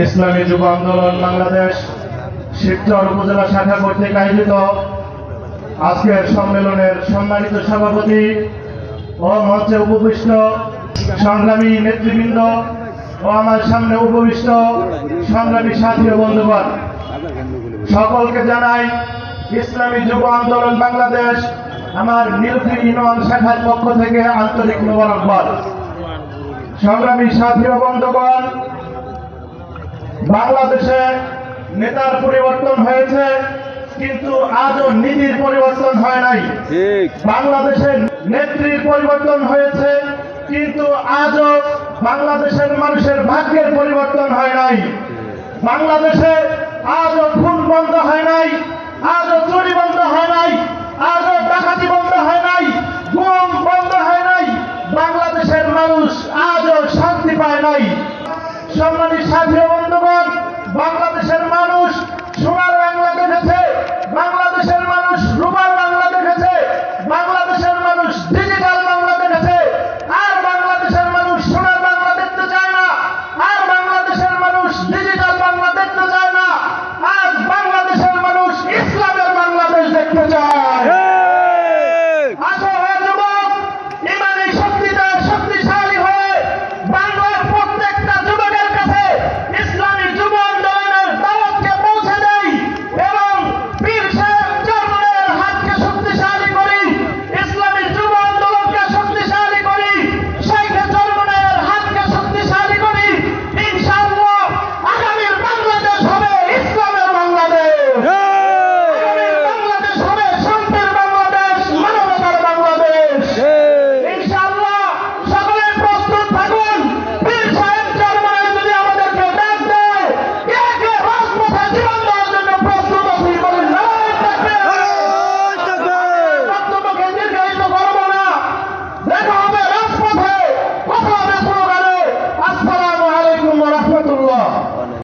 ইসলামী যুব আন্দোলন বাংলাদেশ শিবচর উপজেলা শাখা কর্তৃক আয়োজিত আজকের সম্মেলনের সম্মানিত সভাপতি ও মঞ্চে উপবিষ্ট সংগ্রামী নেতৃবৃন্দ ও আমার সামনে উপবিষ্ট সংগ্রামী সাথী ও বন্ধুগণ, সকলকে জানাই ইসলামী যুব আন্দোলন বাংলাদেশ আমার নীলফির ইউনিয়ন শাখার পক্ষ থেকে আন্তরিক মোবারকবাদ। সংগ্রামী সাথী ও বন্ধুগণ, বাংলাদেশে নেতার পরিবর্তন হয়েছে, কিন্তু আজও নীতির পরিবর্তন হয় নাই। বাংলাদেশের নেত্রীর পরিবর্তন হয়েছে, কিন্তু আজও বাংলাদেশের মানুষের ভাগ্যের পরিবর্তন হয় নাই। বাংলাদেশে আজও খুন বন্ধ হয় নাই, আজও চুরি বন্ধ হয় নাই, আজও ডাকাতি বন্ধ হয় নাই, গুম বন্ধ হয় নাই। বাংলাদেশের মানুষ আজও শান্তি পায় নাই। সম্মানিত সাথী ও বন্ধুগণ, বাংলা